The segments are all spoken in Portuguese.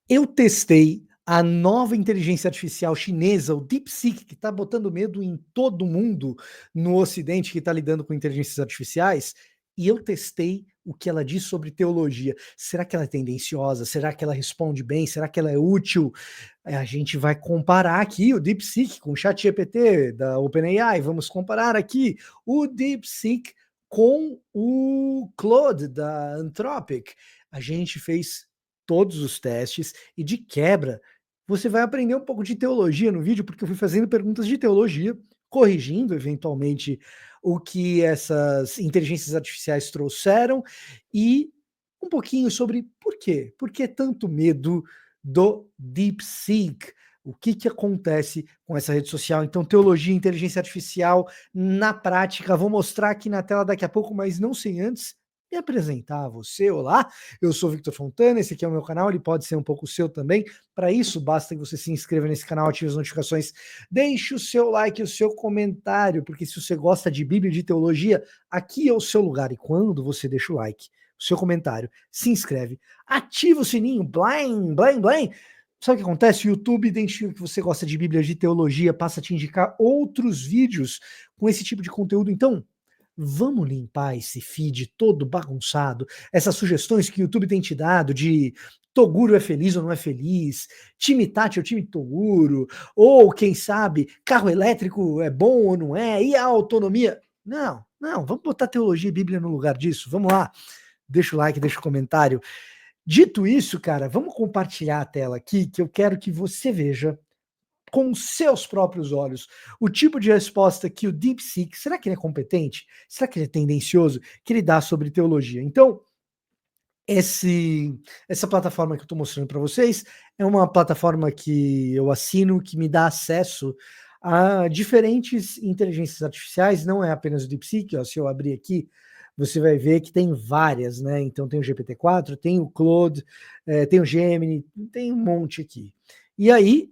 Eu testei a nova inteligência artificial chinesa, o DeepSeek, que está botando medo em todo mundo no Ocidente que está lidando com inteligências artificiais, e eu testei o que ela diz sobre teologia. Será que ela é tendenciosa? Será que ela responde bem? Será que ela é útil? A gente vai comparar aqui o DeepSeek com o ChatGPT da OpenAI. Vamos comparar aqui o DeepSeek com o Claude da Anthropic. A gente fez todos os testes e de quebra você vai aprender um pouco de teologia no vídeo, porque eu fui fazendo perguntas de teologia, corrigindo eventualmente o que essas inteligências artificiais trouxeram e um pouquinho sobre por quê? Por que tanto medo do DeepSeek? O que que acontece com essa rede social? Então, teologia e inteligência artificial na prática. Vou mostrar aqui na tela daqui a pouco, mas não sem antes me apresentar a você. Olá, eu sou Victor Fontana, esse aqui é o meu canal, ele pode ser um pouco o seu também. Para isso, basta que você se inscreva nesse canal, ative as notificações, deixe o seu like e o seu comentário, porque se você gosta de Bíblia e de teologia, aqui é o seu lugar. E quando você deixa o like, o seu comentário, se inscreve, ativa o sininho, blim, blim, blim. Sabe o que acontece? O YouTube identifica que você gosta de Bíblia, de teologia, passa a te indicar outros vídeos com esse tipo de conteúdo. Então, vamos limpar esse feed todo bagunçado, essas sugestões que o YouTube tem te dado de Toguro é feliz ou não é feliz, time Tati é o time Toguro, ou quem sabe, carro elétrico é bom ou não é, e a autonomia? Não, não, vamos botar teologia e Bíblia no lugar disso, vamos lá, deixa o like, deixa o comentário. Dito isso, cara, vamos compartilhar a tela aqui, que eu quero que você veja com seus próprios olhos o tipo de resposta que o DeepSeek, será que ele é competente? Será que ele é tendencioso? Que ele dá sobre teologia. Então, essa plataforma que eu estou mostrando para vocês é uma plataforma que eu assino, que me dá acesso a diferentes inteligências artificiais, não é apenas o DeepSeek, ó, se eu abrir aqui, você vai ver que tem várias, né? Então tem o GPT-4, tem o Claude, tem o Gemini, tem um monte aqui. E aí,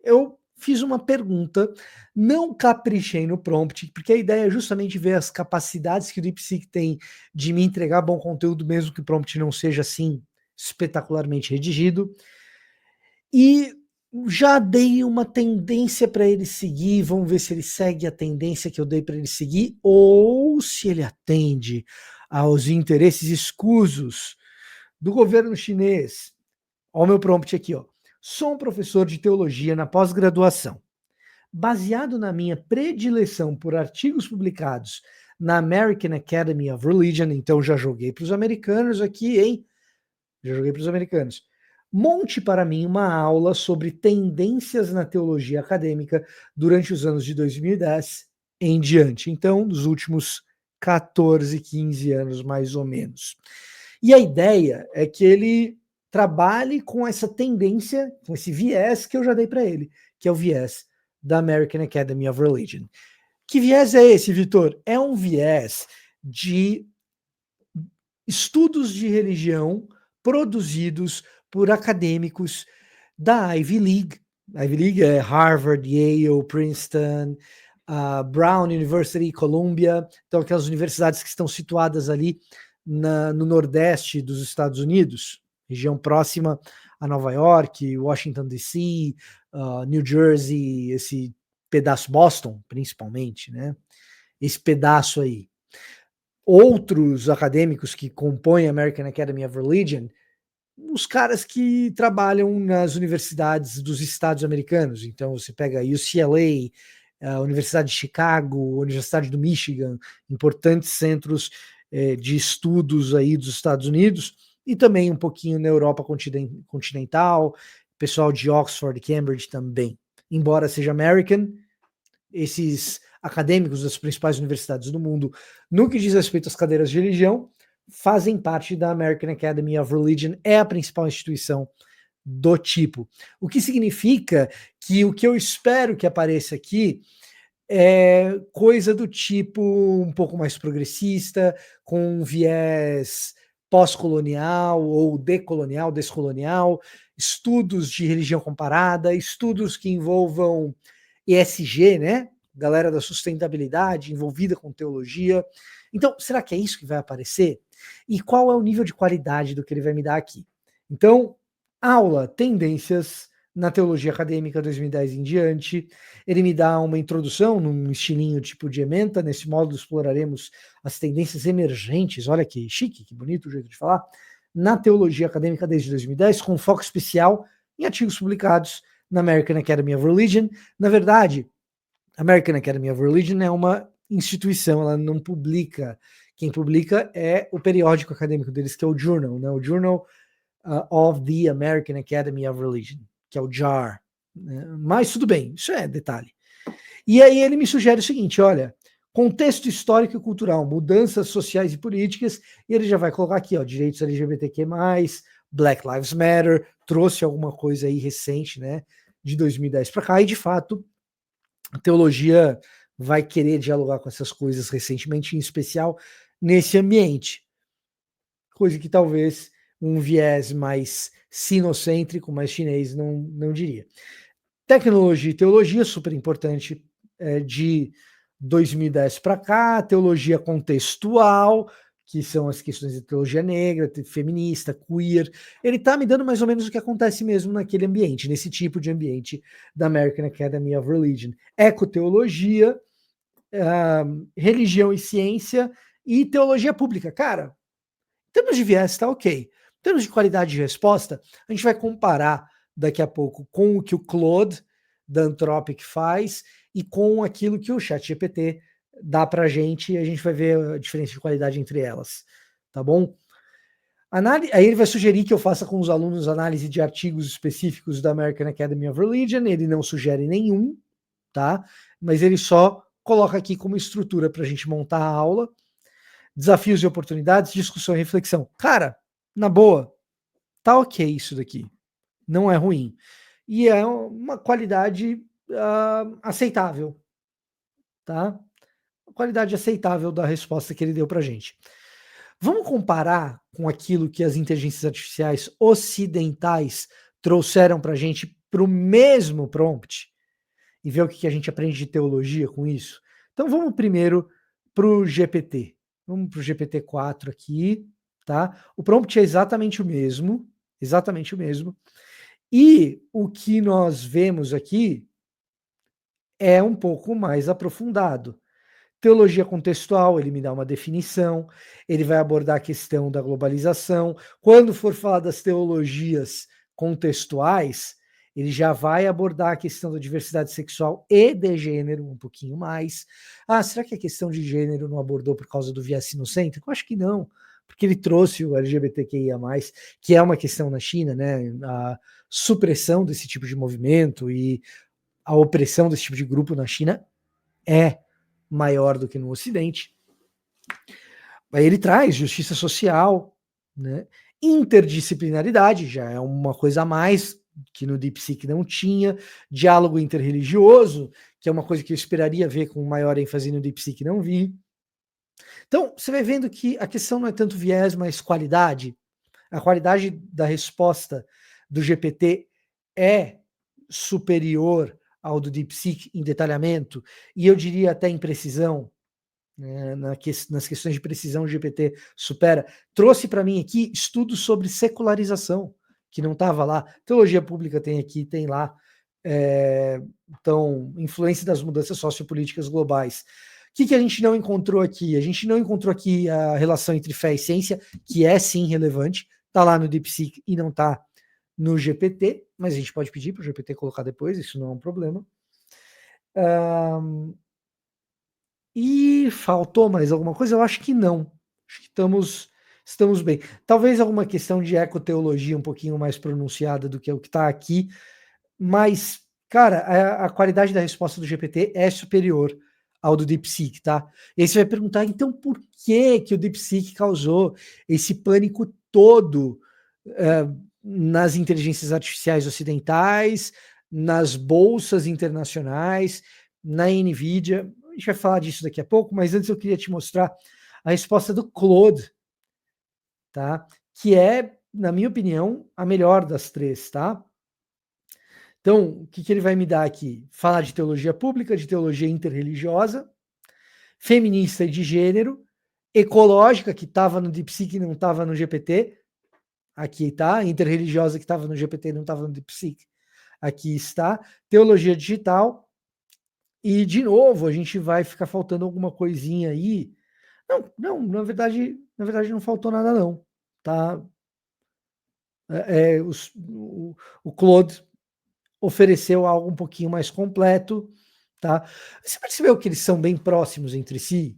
eu fiz uma pergunta, não caprichei no prompt, porque a ideia é justamente ver as capacidades que o DeepSeek tem de me entregar bom conteúdo, mesmo que o prompt não seja assim espetacularmente redigido. E já dei uma tendência para ele seguir, vamos ver se ele segue a tendência que eu dei para ele seguir, ou se ele atende aos interesses escusos do governo chinês. Olha o meu prompt aqui, ó. Sou um professor de teologia na pós-graduação. Baseado na minha predileção por artigos publicados na American Academy of Religion, então já joguei para os americanos aqui, hein? Já joguei para os americanos. Monte para mim uma aula sobre tendências na teologia acadêmica durante os anos de 2010 em diante. Então, nos últimos 14, 15 anos, mais ou menos. E a ideia é que ele trabalhe com essa tendência, com esse viés que eu já dei para ele, que é o viés da American Academy of Religion. Que viés é esse, Vitor? É um viés de estudos de religião produzidos por acadêmicos da Ivy League. A Ivy League é Harvard, Yale, Princeton, Brown University, Columbia, então aquelas universidades que estão situadas ali no nordeste dos Estados Unidos, região próxima a Nova York, Washington DC, New Jersey, esse pedaço, Boston principalmente, né? Esse pedaço aí. Outros acadêmicos que compõem a American Academy of Religion, os caras que trabalham nas universidades dos estados americanos. Então você pega a UCLA, a Universidade de Chicago, a Universidade do Michigan, importantes centros de estudos aí dos Estados Unidos, e também um pouquinho na Europa continental, pessoal de Oxford e Cambridge também. Embora seja American, esses acadêmicos das principais universidades do mundo, no que diz respeito às cadeiras de religião, fazem parte da American Academy of Religion, é a principal instituição do tipo. O que significa que o que eu espero que apareça aqui é coisa do tipo um pouco mais progressista, com um viés pós-colonial ou decolonial, descolonial, estudos de religião comparada, estudos que envolvam ESG, né? Galera da sustentabilidade envolvida com teologia. Então, será que é isso que vai aparecer? E qual é o nível de qualidade do que ele vai me dar aqui? Então, Aula Tendências na Teologia Acadêmica 2010 em diante. Ele me dá uma introdução num estilinho tipo de ementa. Nesse módulo exploraremos as tendências emergentes, olha que chique, que bonito o jeito de falar, na Teologia Acadêmica desde 2010, com foco especial em artigos publicados na American Academy of Religion. Na verdade, a American Academy of Religion é uma instituição, ela não publica. Quem publica é o periódico acadêmico deles, que é o Journal, né? O Journal of the American Academy of Religion, que é o JAR. Né? Mas tudo bem, isso é detalhe. E aí ele me sugere o seguinte, olha, contexto histórico e cultural, mudanças sociais e políticas, e ele já vai colocar aqui, ó, direitos LGBTQ+, Black Lives Matter, trouxe alguma coisa aí recente, né, de 2010 para cá, e de fato, a teologia vai querer dialogar com essas coisas recentemente, em especial nesse ambiente. Coisa que talvez um viés mais sinocêntrico, mais chinês, não diria. Tecnologia e teologia, super importante, de 2010 para cá, teologia contextual, que são as questões de teologia negra, feminista, queer. Ele está me dando mais ou menos o que acontece mesmo naquele ambiente, nesse tipo de ambiente da American Academy of Religion. Ecoteologia, religião e ciência e teologia pública. Cara, em termos de viés, está ok. Em termos de qualidade de resposta, a gente vai comparar daqui a pouco com o que o Claude da Anthropic faz e com aquilo que o ChatGPT dá para a gente, e a gente vai ver a diferença de qualidade entre elas, tá bom? Aí ele vai sugerir que eu faça com os alunos análise de artigos específicos da American Academy of Religion, ele não sugere nenhum, tá? Mas ele só coloca aqui como estrutura para a gente montar a aula. Desafios e oportunidades, discussão e reflexão. Cara, na boa, tá ok isso daqui. Não é ruim. E é uma qualidade aceitável, tá? Uma qualidade aceitável da resposta que ele deu pra gente. Vamos comparar com aquilo que as inteligências artificiais ocidentais trouxeram pra gente pro mesmo prompt e ver o que a gente aprende de teologia com isso? Então vamos primeiro pro GPT. Vamos pro GPT-4 aqui, tá? O prompt é exatamente o mesmo, exatamente o mesmo. E o que nós vemos aqui é um pouco mais aprofundado. Teologia contextual, ele me dá uma definição, ele vai abordar a questão da globalização. Quando for falar das teologias contextuais, ele já vai abordar a questão da diversidade sexual e de gênero um pouquinho mais. Ah, será que a questão de gênero não abordou por causa do viés sinocêntrico? Eu acho que não, porque ele trouxe o LGBTQIA+, que é uma questão na China, né? A supressão desse tipo de movimento e a opressão desse tipo de grupo na China é maior do que no Ocidente. Aí ele traz justiça social, né? Interdisciplinaridade, já é uma coisa a mais que no DeepSeek não tinha, diálogo interreligioso, que é uma coisa que eu esperaria ver com maior ênfase no DeepSeek, não vi. Então, você vai vendo que a questão não é tanto viés, mas qualidade. A qualidade da resposta do GPT é superior ao do DeepSeek em detalhamento, e eu diria até em precisão, né, nas questões de precisão o GPT supera. Trouxe para mim aqui estudos sobre secularização, que não estava lá. Teologia pública tem aqui, tem lá. Então, influência das mudanças sociopolíticas globais. O que a gente não encontrou aqui? A gente não encontrou aqui a relação entre fé e ciência, que é sim relevante, está lá no DeepSeek e não está no GPT, mas a gente pode pedir para o GPT colocar depois, isso não é um problema. E faltou mais alguma coisa? Eu acho que não. Acho que estamos bem. Talvez alguma questão de ecoteologia um pouquinho mais pronunciada do que o que está aqui, mas, cara, a qualidade da resposta do GPT é superior ao do DeepSeek, tá? E aí você vai perguntar, então por que o DeepSeek causou esse pânico todo nas inteligências artificiais ocidentais, nas bolsas internacionais, na NVIDIA? A gente vai falar disso daqui a pouco, mas antes eu queria te mostrar a resposta do Claude, tá? Que é, na minha opinião, a melhor das três, tá? Então, o que ele vai me dar aqui? Falar de teologia pública, de teologia interreligiosa, feminista e de gênero, ecológica, que estava no DeepSeek e não estava no GPT. Aqui está, interreligiosa que estava no GPT não estava no DeepSeek. Aqui está, teologia digital. E, de novo, a gente vai ficar faltando alguma coisinha aí. Não, na verdade não faltou nada não. Tá? O Claude ofereceu algo um pouquinho mais completo. Tá? Você percebeu que eles são bem próximos entre si?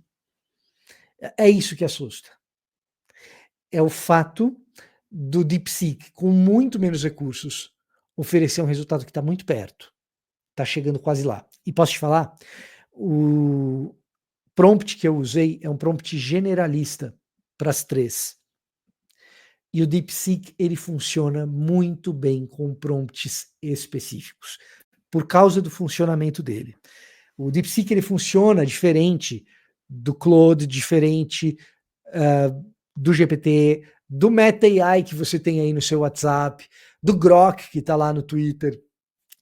É isso que assusta. É o fato do DeepSeek, com muito menos recursos, oferecer um resultado que está muito perto. Está chegando quase lá. E posso te falar, o prompt que eu usei é um prompt generalista para as três. E o DeepSeek, ele funciona muito bem com prompts específicos, por causa do funcionamento dele. O DeepSeek, ele funciona diferente do Claude, diferente do GPT, do Meta AI que você tem aí no seu WhatsApp, do Grok que está lá no Twitter,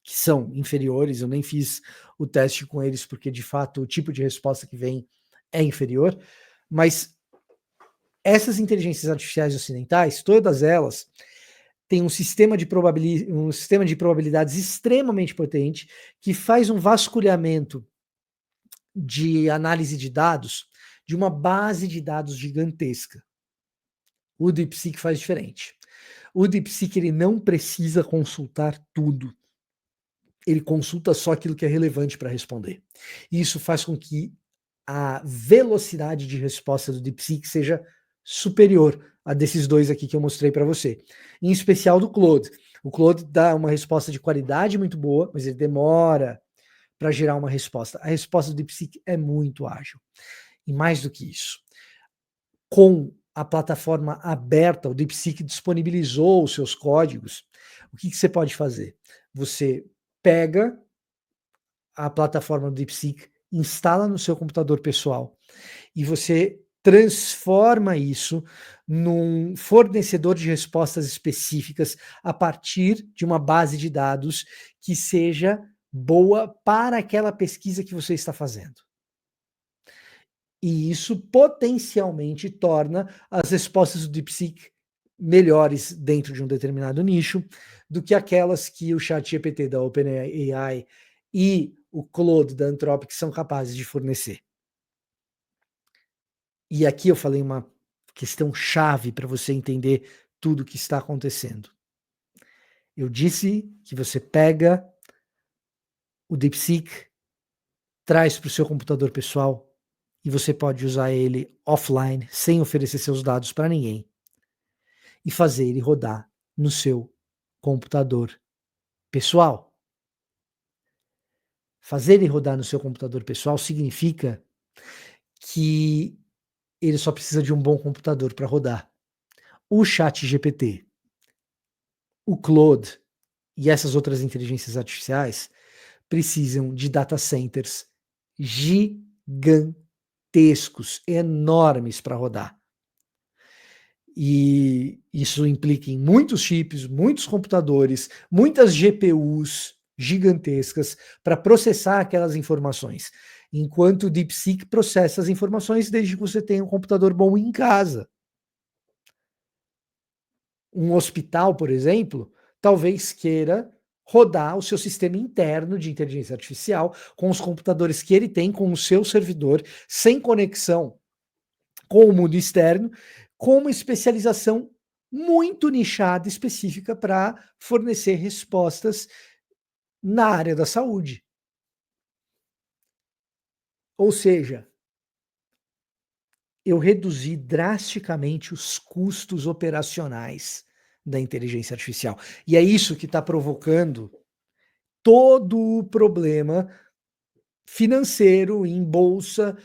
que são inferiores. Eu nem fiz o teste com eles porque, de fato, o tipo de resposta que vem é inferior. Mas essas inteligências artificiais ocidentais, todas elas, têm um sistema de probabilidades extremamente potente que faz um vasculhamento de análise de dados de uma base de dados gigantesca. O DeepSeek faz diferente. O DeepSeek, ele não precisa consultar tudo. Ele consulta só aquilo que é relevante para responder. E isso faz com que a velocidade de resposta do DeepSeek seja superior a desses dois aqui que eu mostrei para você. Em especial do Claude. O Claude dá uma resposta de qualidade muito boa, mas ele demora para gerar uma resposta. A resposta do DeepSeek é muito ágil. E mais do que isso, com a plataforma aberta, o DeepSeek disponibilizou os seus códigos. O que você pode fazer? Você pega a plataforma do DeepSeek, instala no seu computador pessoal e você transforma isso num fornecedor de respostas específicas a partir de uma base de dados que seja boa para aquela pesquisa que você está fazendo. E isso potencialmente torna as respostas do DeepSeek melhores dentro de um determinado nicho do que aquelas que o ChatGPT da OpenAI e o Claude da Anthropic são capazes de fornecer. E aqui eu falei uma questão chave para você entender tudo o que está acontecendo. Eu disse que você pega o DeepSeek, traz para o seu computador pessoal e você pode usar ele offline, sem oferecer seus dados para ninguém, e fazer ele rodar no seu computador pessoal. Fazer ele rodar no seu computador pessoal significa que ele só precisa de um bom computador para rodar. O ChatGPT, o Claude e essas outras inteligências artificiais precisam de data centers gigantescos, enormes para rodar. E isso implica em muitos chips, muitos computadores, muitas GPUs gigantescas para processar aquelas informações. Enquanto o DeepSeek processa as informações desde que você tenha um computador bom em casa. Um hospital, por exemplo, talvez queira rodar o seu sistema interno de inteligência artificial com os computadores que ele tem, com o seu servidor, sem conexão com o mundo externo, com uma especialização muito nichada, específica para fornecer respostas na área da saúde. Ou seja, eu reduzi drasticamente os custos operacionais da inteligência artificial. E é isso que está provocando todo o problema financeiro em bolsa,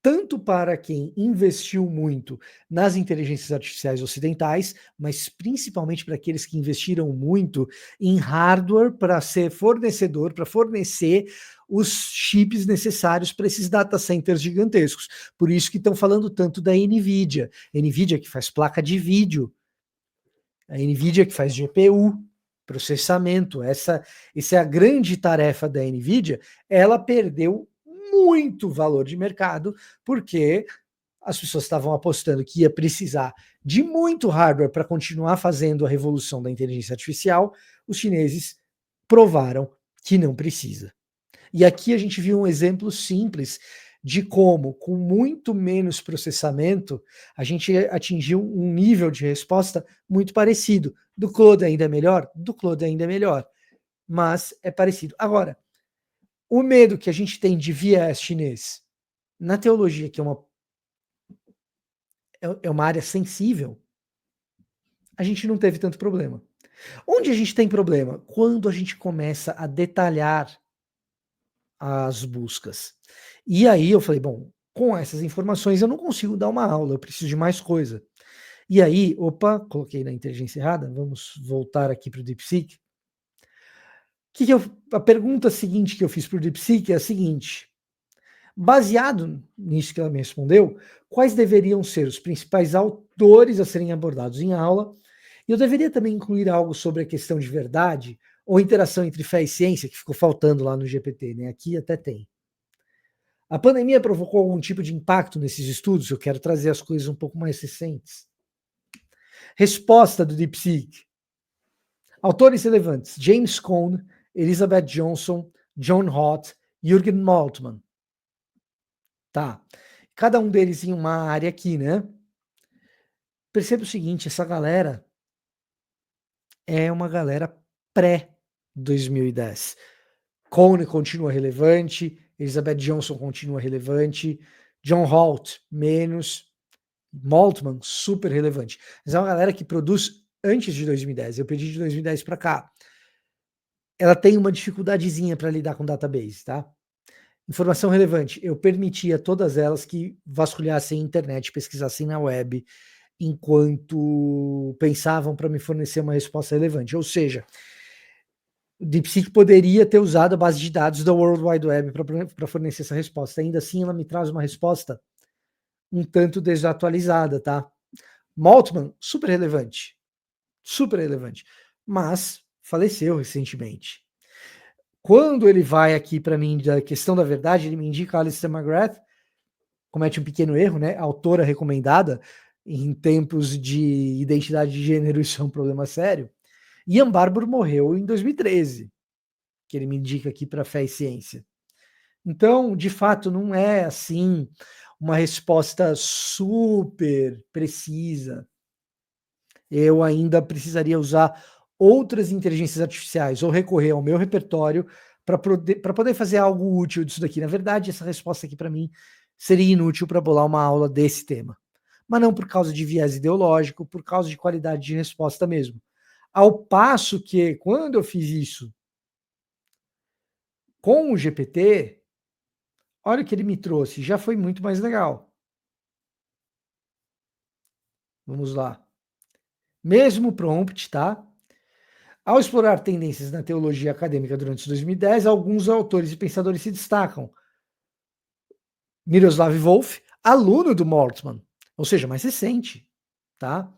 tanto para quem investiu muito nas inteligências artificiais ocidentais, mas principalmente para aqueles que investiram muito em hardware para ser fornecedor, para fornecer os chips necessários para esses data centers gigantescos. Por isso que estão falando tanto da NVIDIA. NVIDIA que faz placa de vídeo, a NVIDIA que faz GPU, processamento. Essa é a grande tarefa da NVIDIA. Ela perdeu muito valor de mercado, porque as pessoas estavam apostando que ia precisar de muito hardware para continuar fazendo a revolução da inteligência artificial, os chineses provaram que não precisa. E aqui a gente viu um exemplo simples de como, com muito menos processamento, a gente atingiu um nível de resposta muito parecido. Do Claude ainda é melhor? Do Claude ainda é melhor, mas é parecido. Agora, o medo que a gente tem de viés chinês na teologia, que é uma área sensível, a gente não teve tanto problema. Onde a gente tem problema? Quando a gente começa a detalhar as buscas. E aí eu falei, bom, com essas informações eu não consigo dar uma aula, eu preciso de mais coisa. E aí, opa, coloquei na inteligência errada, vamos voltar aqui para o DeepSeek. A pergunta seguinte que eu fiz para o DeepSeek é a seguinte: baseado nisso que ela me respondeu, quais deveriam ser os principais autores a serem abordados em aula? E eu deveria também incluir algo sobre a questão de verdade ou interação entre fé e ciência, que ficou faltando lá no GPT, né? Aqui até tem. A pandemia provocou algum tipo de impacto nesses estudos? Eu quero trazer as coisas um pouco mais recentes. Resposta do DeepSeek. Autores relevantes: James Cone, Elizabeth Johnson, John Hott, Jürgen Moltmann. Tá. Cada um deles em uma área aqui, né? Perceba o seguinte, essa galera é uma galera pré-2010. Cone continua relevante, Elizabeth Johnson continua relevante, John Holt menos, Moltmann super relevante. Mas é uma galera que produz antes de 2010. Eu pedi de 2010 para cá. Ela tem uma dificuldadezinha para lidar com database, tá? Informação relevante. Eu permitia todas elas que vasculhassem a internet, pesquisassem na web, enquanto pensavam para me fornecer uma resposta relevante. Ou seja, o DeepSeek poderia ter usado a base de dados da World Wide Web para fornecer essa resposta. Ainda assim, ela me traz uma resposta um tanto desatualizada, tá? Moltmann, super relevante, mas faleceu recentemente. Quando ele vai aqui para mim da questão da verdade, ele me indica a Alistair McGrath, comete um pequeno erro, né? Autora recomendada, em tempos de identidade de gênero, isso é um problema sério. Ian Barbour morreu em 2013, que ele me indica aqui para Fé e Ciência. Então, de fato, não é assim uma resposta super precisa. Eu ainda precisaria usar outras inteligências artificiais ou recorrer ao meu repertório para poder fazer algo útil disso daqui. Na verdade, essa resposta aqui para mim seria inútil para bolar uma aula desse tema. Mas não por causa de viés ideológico, por causa de qualidade de resposta mesmo. Ao passo que, quando eu fiz isso com o GPT, olha o que ele me trouxe, já foi muito mais legal. Vamos lá. Mesmo prompt, tá? Ao explorar tendências na teologia acadêmica durante 2010, alguns autores e pensadores se destacam. Miroslav Volf, aluno do Moltmann, ou seja, mais recente, tá?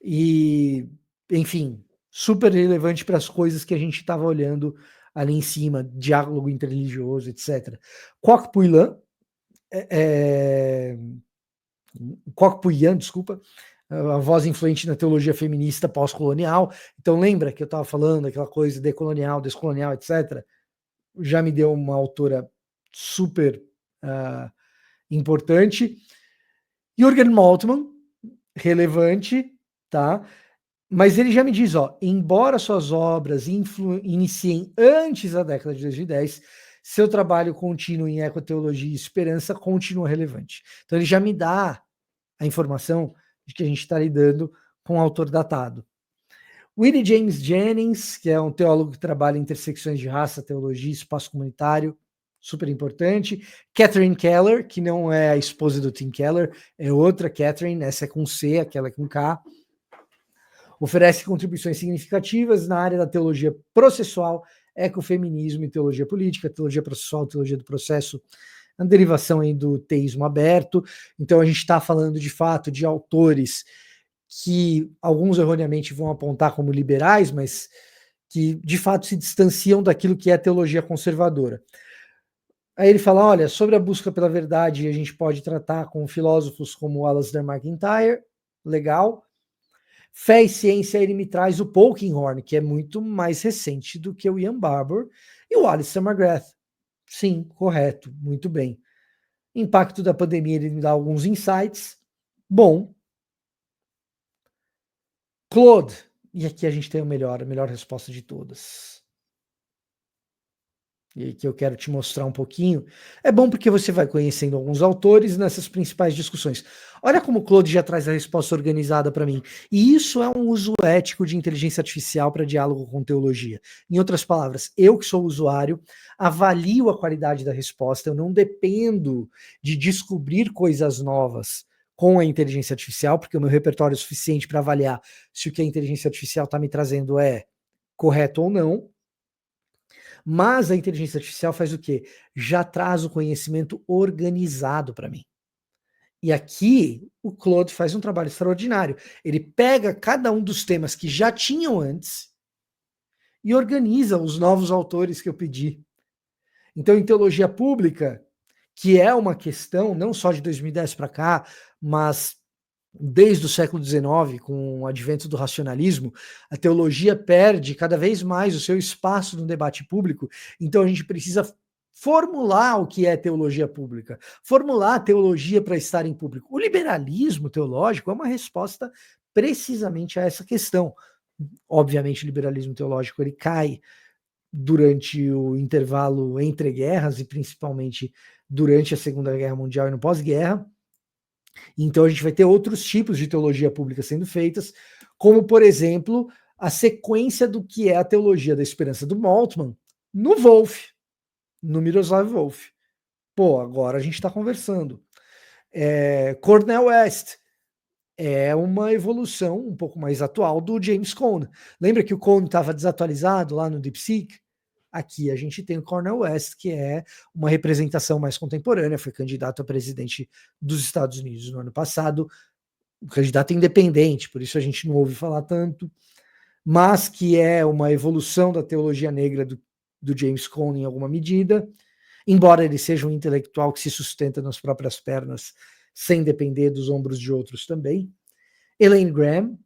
E, enfim, super relevante para as coisas que a gente estava olhando ali em cima, diálogo interreligioso, etc. Kwok Puilan, Kwok Puyan, desculpa, a voz influente na teologia feminista pós-colonial. Então lembra que eu estava falando aquela coisa decolonial, descolonial, etc. Já me deu uma autora super importante. Jürgen Moltmann, relevante, tá? Mas ele já me diz, ó, embora suas obras iniciem antes da década de 2010, seu trabalho contínuo em ecoteologia e esperança continua relevante. Então ele já me dá a informação de que a gente está lidando com um autor datado. Willie James Jennings, que é um teólogo que trabalha em intersecções de raça, teologia e espaço comunitário, super importante. Catherine Keller, que não é a esposa do Tim Keller, é outra Catherine, essa é com C, aquela é com K. Oferece contribuições significativas na área da teologia processual, ecofeminismo e teologia política, teologia processual, teologia do processo, a derivação aí do teísmo aberto. Então a gente está falando de fato de autores que alguns erroneamente vão apontar como liberais, mas que de fato se distanciam daquilo que é a teologia conservadora. Aí ele fala, olha, sobre a busca pela verdade, a gente pode tratar com filósofos como Alasdair MacIntyre, legal. Fé e ciência, ele me traz o Polkinghorne, que é muito mais recente do que o Ian Barbour, e o Alistair McGrath. Sim, correto, muito bem. Impacto da pandemia, ele me dá alguns insights. Bom. Claude, e aqui a gente tem a melhor resposta de todas. E que eu quero te mostrar um pouquinho. É bom porque você vai conhecendo alguns autores nessas principais discussões. Olha como o Claude já traz a resposta organizada para mim. E isso é um uso ético de inteligência artificial para diálogo com teologia. Em outras palavras, eu que sou usuário, avalio a qualidade da resposta, eu não dependo de descobrir coisas novas com a inteligência artificial, porque o meu repertório é suficiente para avaliar se o que a inteligência artificial está me trazendo é correto ou não. Mas a inteligência artificial faz o quê? Já traz o conhecimento organizado para mim. E aqui o Claude faz um trabalho extraordinário. Ele pega cada um dos temas que já tinham antes e organiza os novos autores que eu pedi. Então, em teologia pública, que é uma questão não só de 2010 para cá, mas desde o século XIX, com o advento do racionalismo, a teologia perde cada vez mais o seu espaço no debate público, então a gente precisa formular o que é teologia pública, formular a teologia para estar em público. O liberalismo teológico é uma resposta precisamente a essa questão. Obviamente, o liberalismo teológico ele cai durante o intervalo entre guerras e principalmente durante a Segunda Guerra Mundial e no pós-guerra. Então a gente vai ter outros tipos de teologia pública sendo feitas, como, por exemplo, a sequência do que é a teologia da esperança do Moltmann no Wolff, no Miroslav Volf. Pô, agora a gente está conversando. Cornel West é uma evolução um pouco mais atual do James Cone. Lembra que o Cone estava desatualizado lá no DeepSeek? Aqui a gente tem o Cornel West, que é uma representação mais contemporânea, foi candidato a presidente dos Estados Unidos no ano passado, um candidato independente, por isso a gente não ouve falar tanto, mas que é uma evolução da teologia negra do James Cone em alguma medida, embora ele seja um intelectual que se sustenta nas próprias pernas, sem depender dos ombros de outros também. Elaine Graham,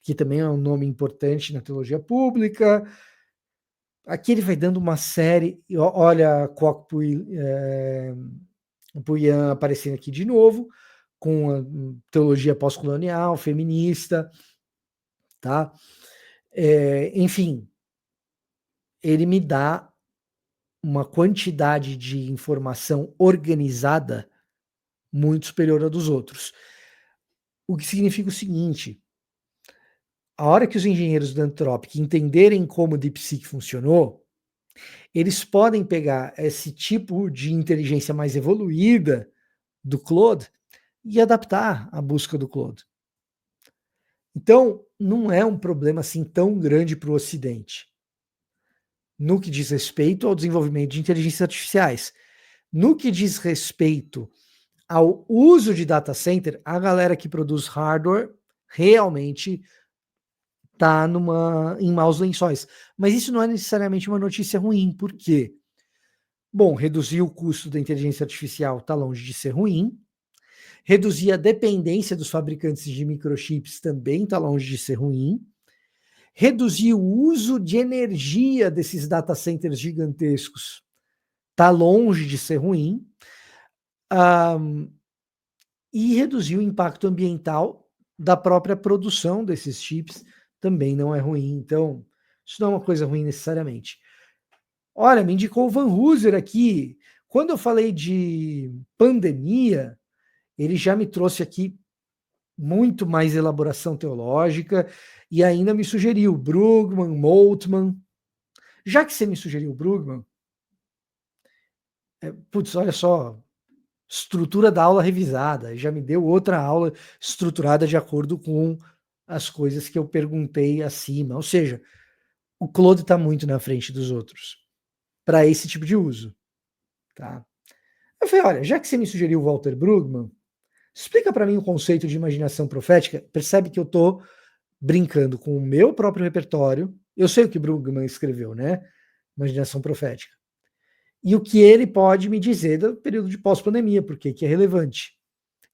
que também é um nome importante na teologia pública. Aqui ele vai dando uma série, olha Kwok Puyan aparecendo aqui de novo, com a teologia pós-colonial, feminista, tá? Enfim, ele me dá uma quantidade de informação organizada muito superior à dos outros. O que significa o seguinte: a hora que os engenheiros da Anthropic entenderem como o DeepSeek funcionou, eles podem pegar esse tipo de inteligência mais evoluída do Claude e adaptar a busca do Claude. Então, não é um problema assim tão grande para o Ocidente, no que diz respeito ao desenvolvimento de inteligências artificiais. No que diz respeito ao uso de data center, a galera que produz hardware realmente está em maus lençóis. Mas isso não é necessariamente uma notícia ruim, por quê? Bom, reduzir o custo da inteligência artificial está longe de ser ruim. Reduzir a dependência dos fabricantes de microchips também está longe de ser ruim. Reduzir o uso de energia desses data centers gigantescos está longe de ser ruim. E reduzir o impacto ambiental da própria produção desses chips também não é ruim. Então, isso não é uma coisa ruim necessariamente. Olha, me indicou o Van Hooser aqui. Quando eu falei de pandemia, ele já me trouxe aqui muito mais elaboração teológica e ainda me sugeriu Brugman, Moltmann. Já que você me sugeriu Brugman, putz, olha só, estrutura da aula revisada, já me deu outra aula estruturada de acordo com as coisas que eu perguntei acima. Ou seja, o Claude está muito na frente dos outros para esse tipo de uso. Tá? Eu falei, olha, já que você me sugeriu o Walter Brugman, explica para mim o conceito de imaginação profética. Percebe que eu estou brincando com o meu próprio repertório. Eu sei o que Brugman escreveu, né? Imaginação profética. e o que ele pode me dizer do período de pós-pandemia, porque que é relevante.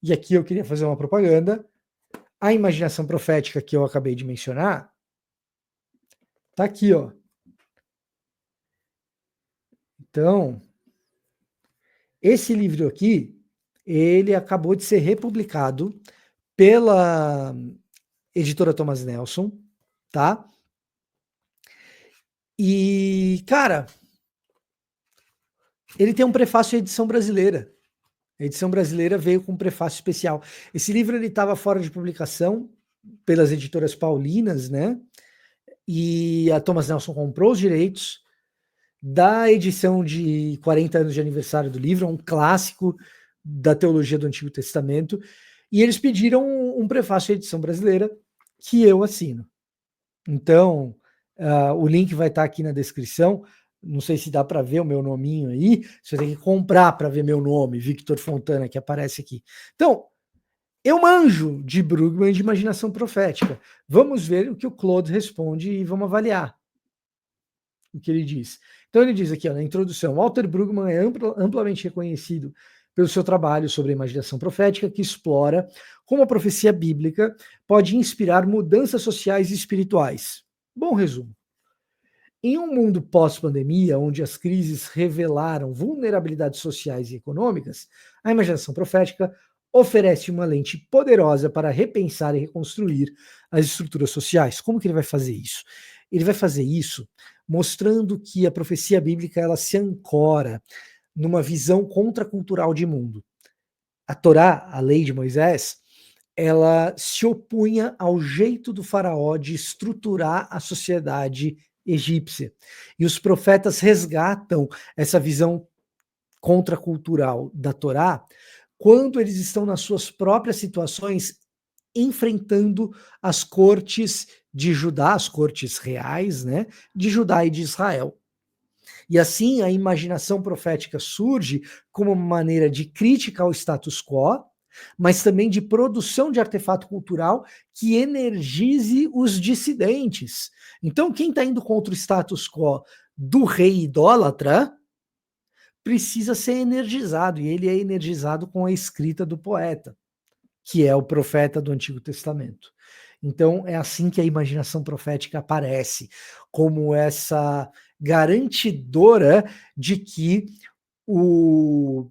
E aqui eu queria fazer uma propaganda. A imaginação profética que eu acabei de mencionar tá aqui, ó. Então, esse livro aqui, ele acabou de ser republicado pela editora Thomas Nelson, tá? E, cara, ele tem um prefácio em edição brasileira. A edição brasileira veio com um prefácio especial. Esse livro ele estava fora de publicação pelas editoras paulinas, né? E a Thomas Nelson comprou os direitos da edição de 40 anos de aniversário do livro, um clássico da teologia do Antigo Testamento, e eles pediram um prefácio em edição brasileira que eu assino. Então, o link vai estar aqui na descrição. Não sei se dá para ver o meu nominho aí. Você tem que comprar para ver meu nome, Victor Fontana, que aparece aqui. Então, eu manjo de Brueggemann e de imaginação profética. Vamos ver o que o Claude responde e vamos avaliar o que ele diz. Então ele diz aqui, ó, na introdução, Walter Brueggemann é amplamente reconhecido pelo seu trabalho sobre a imaginação profética, que explora como a profecia bíblica pode inspirar mudanças sociais e espirituais. Bom resumo. Em um mundo pós-pandemia, onde as crises revelaram vulnerabilidades sociais e econômicas, a imaginação profética oferece uma lente poderosa para repensar e reconstruir as estruturas sociais. Como que ele vai fazer isso? Ele vai fazer isso mostrando que a profecia bíblica ela se ancora numa visão contracultural de mundo. A Torá, a lei de Moisés, ela se opunha ao jeito do faraó de estruturar a sociedade egípcia. E os profetas resgatam essa visão contracultural da Torá quando eles estão nas suas próprias situações enfrentando as cortes de Judá, as cortes reais, né, de Judá e de Israel. E assim a imaginação profética surge como uma maneira de crítica ao status quo, mas também de produção de artefato cultural que energize os dissidentes. Então, quem está indo contra o status quo do rei idólatra precisa ser energizado, e ele é energizado com a escrita do poeta, que é o profeta do Antigo Testamento. Então, é assim que a imaginação profética aparece, como essa garantidora de que o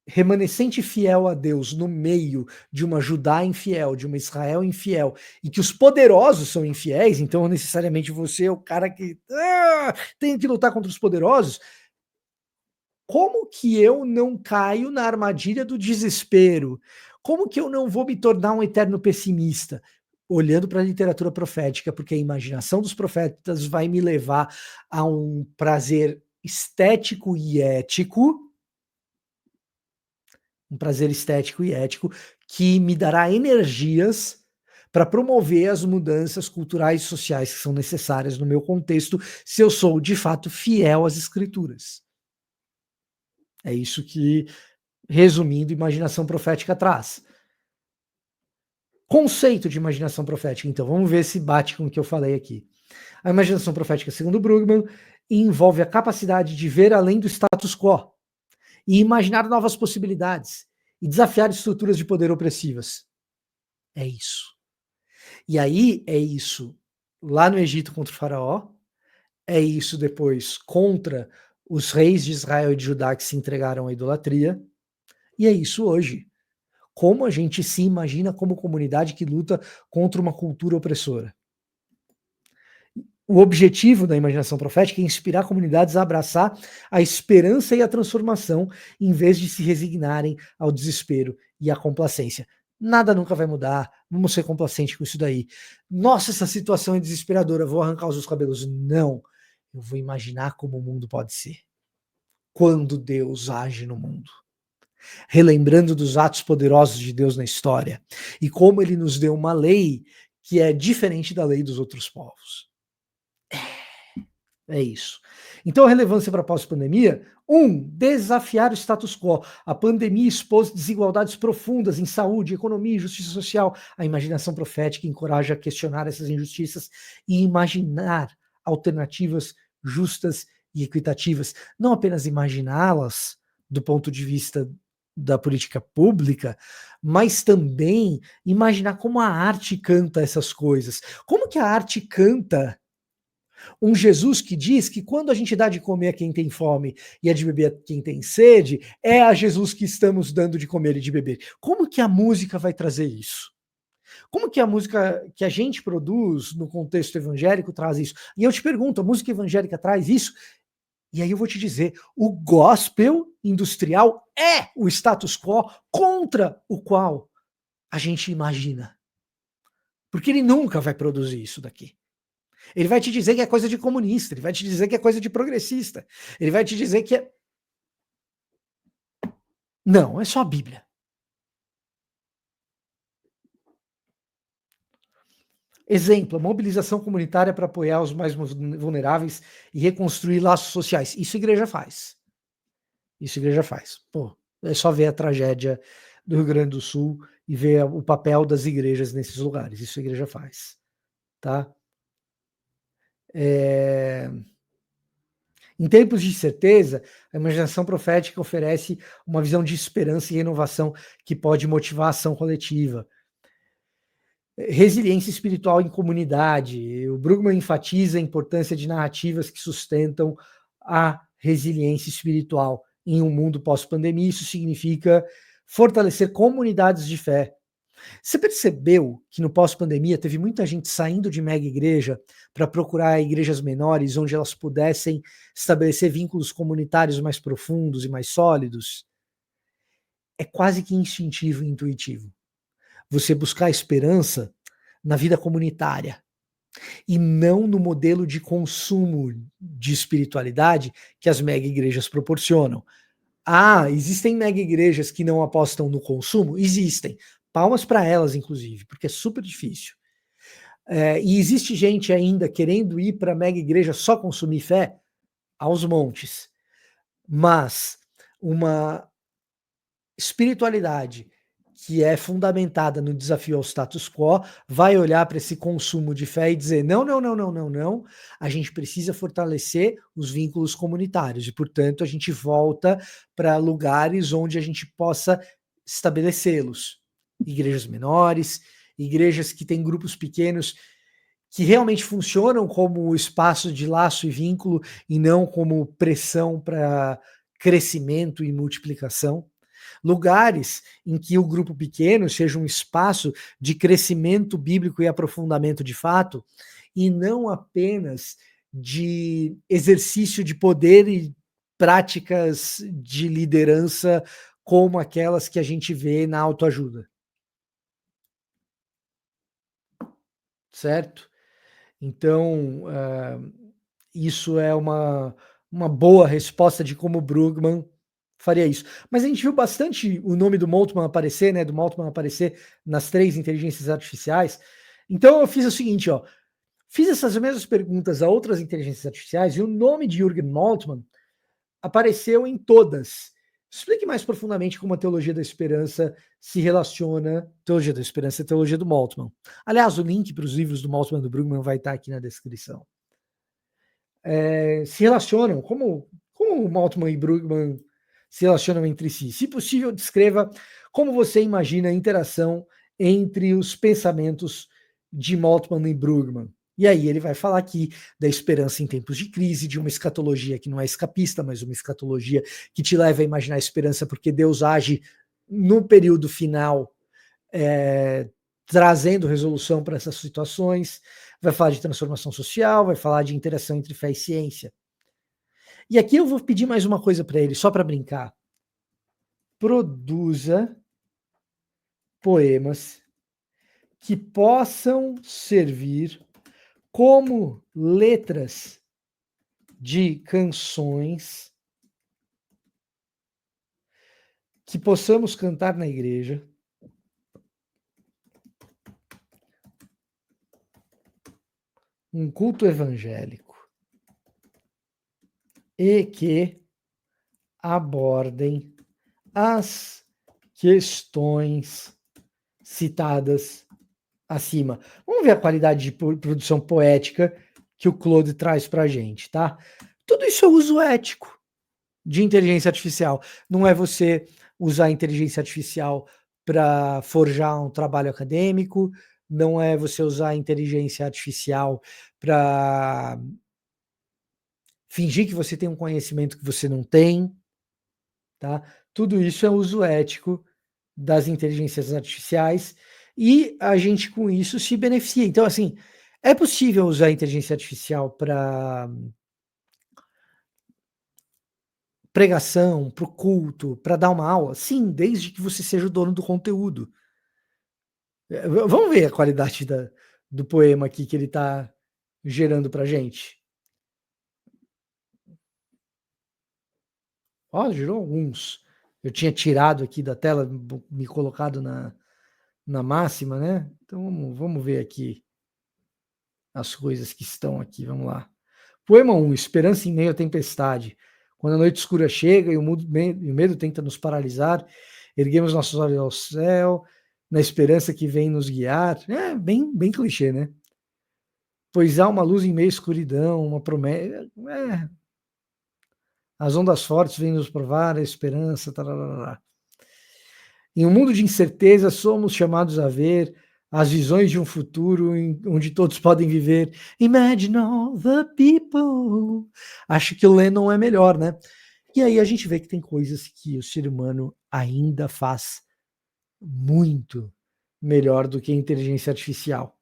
remanescente fiel a Deus no meio de uma Judá infiel, de uma Israel infiel, e que os poderosos são infiéis, então necessariamente você é o cara que tem que lutar contra os poderosos. Como que eu não caio na armadilha do desespero? Como que eu não vou me tornar um eterno pessimista? Olhando para a literatura profética, porque a imaginação dos profetas vai me levar a um prazer estético e ético, que me dará energias para promover as mudanças culturais e sociais que são necessárias no meu contexto, se eu sou de fato fiel às escrituras. É isso que, resumindo, imaginação profética traz. Conceito de imaginação profética, então, vamos ver se bate com o que eu falei aqui. A imaginação profética, segundo Brueggemann, envolve a capacidade de ver além do status quo e imaginar novas possibilidades e desafiar estruturas de poder opressivas. É isso. E aí é isso lá no Egito contra o faraó, é isso depois contra os reis de Israel e de Judá que se entregaram à idolatria, e é isso hoje. Como a gente se imagina como comunidade que luta contra uma cultura opressora. O objetivo da imaginação profética é inspirar comunidades a abraçar a esperança e a transformação, em vez de se resignarem ao desespero e à complacência. Nada nunca vai mudar, vamos ser complacentes com isso daí. Nossa, essa situação é desesperadora, vou arrancar os meus cabelos. Não, eu vou imaginar como o mundo pode ser. Quando Deus age no mundo. Relembrando dos atos poderosos de Deus na história e como ele nos deu uma lei que é diferente da lei dos outros povos. É isso. Então, a relevância para a pós-pandemia: desafiar o status quo. A pandemia expôs desigualdades profundas em saúde, economia e justiça social. A imaginação profética encoraja a questionar essas injustiças e imaginar alternativas justas e equitativas, não apenas imaginá-las do ponto de vista da política pública, mas também imaginar como a arte canta essas coisas. Como que a arte canta um Jesus que diz que quando a gente dá de comer a quem tem fome e a de beber a quem tem sede, é a Jesus que estamos dando de comer e de beber. Como que a música vai trazer isso? Como que a música que a gente produz no contexto evangélico traz isso? E eu te pergunto, a música evangélica traz isso? E aí eu vou te dizer, o gospel industrial é o status quo contra o qual a gente imagina. Porque ele nunca vai produzir isso daqui. Ele vai te dizer que é coisa de comunista, ele vai te dizer que é coisa de progressista, ele vai te dizer que é. Não, é só a Bíblia. Exemplo, a mobilização comunitária para apoiar os mais vulneráveis e reconstruir laços sociais. Isso a igreja faz. Isso a igreja faz. Pô, é só ver a tragédia do Rio Grande do Sul e ver o papel das igrejas nesses lugares. Isso a igreja faz. Tá? Em tempos de incerteza, a imaginação profética oferece uma visão de esperança e renovação que pode motivar a ação coletiva. Resiliência espiritual em comunidade. O Brugman enfatiza a importância de narrativas que sustentam a resiliência espiritual em um mundo pós-pandemia. Isso significa fortalecer comunidades de fé. Você percebeu que no pós-pandemia teve muita gente saindo de mega igreja para procurar igrejas menores onde elas pudessem estabelecer vínculos comunitários mais profundos e mais sólidos? É quase que instintivo e intuitivo. Você buscar esperança na vida comunitária e não no modelo de consumo de espiritualidade que as mega igrejas proporcionam. Ah, existem mega igrejas que não apostam no consumo? Existem. Palmas para elas, inclusive, porque é super difícil. E existe gente ainda querendo ir para a mega igreja só consumir fé? Aos montes. Mas uma espiritualidade que é fundamentada no desafio ao status quo, vai olhar para esse consumo de fé e dizer: não, não, não, não, não, não, a gente precisa fortalecer os vínculos comunitários e, portanto, a gente volta para lugares onde a gente possa estabelecê-los. Igrejas menores, igrejas que têm grupos pequenos que realmente funcionam como espaço de laço e vínculo e não como pressão para crescimento e multiplicação. Lugares em que o grupo pequeno seja um espaço de crescimento bíblico e aprofundamento de fato, e não apenas de exercício de poder e práticas de liderança como aquelas que a gente vê na autoajuda. Certo? Então, isso é uma boa resposta de como o Brugman faria isso. Mas a gente viu bastante o nome do Moltmann aparecer, né, do Moltmann aparecer nas 3 inteligências artificiais. Então eu fiz o seguinte, ó, fiz essas mesmas perguntas a outras inteligências artificiais e o nome de Jürgen Moltmann apareceu em todas. Explique mais profundamente como a teologia da esperança se relaciona, teologia da esperança e teologia do Moltmann. Aliás, o link para os livros do Moltmann e do Brugman vai estar aqui na descrição. Se relacionam, como o Moltmann e Brugman se relacionam entre si. Se possível, descreva como você imagina a interação entre os pensamentos de Moltmann e Brugman. E aí ele vai falar aqui da esperança em tempos de crise, de uma escatologia que não é escapista, mas uma escatologia que te leva a imaginar a esperança porque Deus age no período final, trazendo resolução para essas situações. Vai falar de transformação social, vai falar de interação entre fé e ciência. E aqui eu vou pedir mais uma coisa para ele, só para brincar. Produza poemas que possam servir como letras de canções que possamos cantar na igreja, um culto evangélico, e que abordem as questões citadas acima. Vamos ver a qualidade de produção poética que o Claude traz para a gente, tá? Tudo isso é uso ético de inteligência artificial. Não é você usar a inteligência artificial para forjar um trabalho acadêmico, não é você usar a inteligência artificial para fingir que você tem um conhecimento que você não tem, tá? Tudo isso é uso ético das inteligências artificiais e a gente com isso se beneficia. Então, assim, é possível usar a inteligência artificial para pregação, para o culto, para dar uma aula? Sim, desde que você seja o dono do conteúdo. Vamos ver a qualidade do poema aqui que ele está gerando para gente. Ó, gerou alguns. Eu tinha tirado aqui da tela, me colocado na máxima, né? Então vamos ver aqui as coisas que estão aqui. Vamos lá. Poema 1, Esperança em meio à tempestade. Quando a noite escura chega e o medo tenta nos paralisar, erguemos nossos olhos ao céu, na esperança que vem nos guiar. É bem clichê, né? Pois há uma luz em meio à escuridão, uma promessa. As ondas fortes vêm nos provar a esperança. Tararara. Em um mundo de incerteza, somos chamados a ver as visões de um futuro onde todos podem viver. Imagine all the people. Acho que o Lennon é melhor, né? E aí a gente vê que tem coisas que o ser humano ainda faz muito melhor do que a inteligência artificial,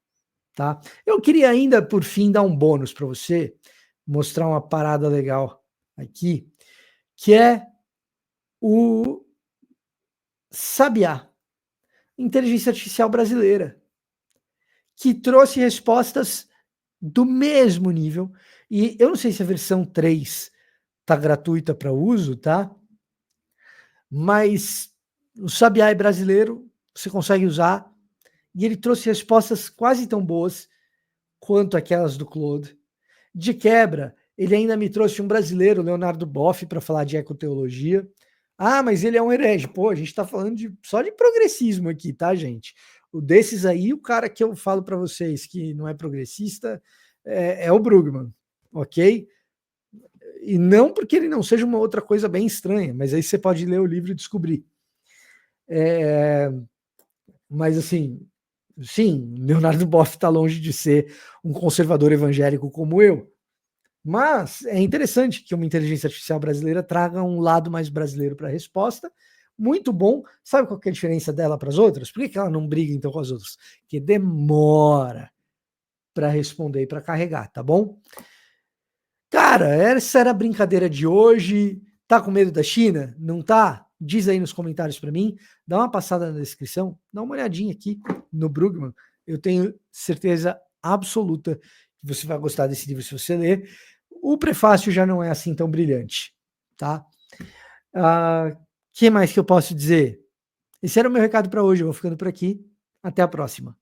tá? Eu queria ainda, por fim, dar um bônus para você, mostrar uma parada legal aqui, que é o Sabiá, inteligência artificial brasileira, que trouxe respostas do mesmo nível. E eu não sei se a versão 3 tá gratuita para uso, tá? Mas o Sabiá é brasileiro, você consegue usar, e ele trouxe respostas quase tão boas quanto aquelas do Claude. De quebra, ele ainda me trouxe um brasileiro, Leonardo Boff, para falar de ecoteologia. Ah, mas ele é um herege. Pô, a gente está falando só de progressismo aqui, tá, gente? O desses aí, o cara que eu falo para vocês que não é progressista é o Brugman, ok? E não porque ele não seja uma outra coisa bem estranha, mas aí você pode ler o livro e descobrir. Mas assim, sim, Leonardo Boff está longe de ser um conservador evangélico como eu. Mas é interessante que uma inteligência artificial brasileira traga um lado mais brasileiro para a resposta. Muito bom. Sabe qual que é a diferença dela para as outras? Por que ela não briga então com as outras? Porque demora para responder e para carregar, tá bom? Cara, essa era a brincadeira de hoje. Tá com medo da China? Não tá? Diz aí nos comentários para mim. Dá uma passada na descrição. Dá uma olhadinha aqui no Brugman. Eu tenho certeza absoluta que você vai gostar desse livro se você ler. O prefácio já não é assim tão brilhante, tá? Que mais que eu posso dizer? Esse era o meu recado para hoje. Eu vou ficando por aqui. Até a próxima.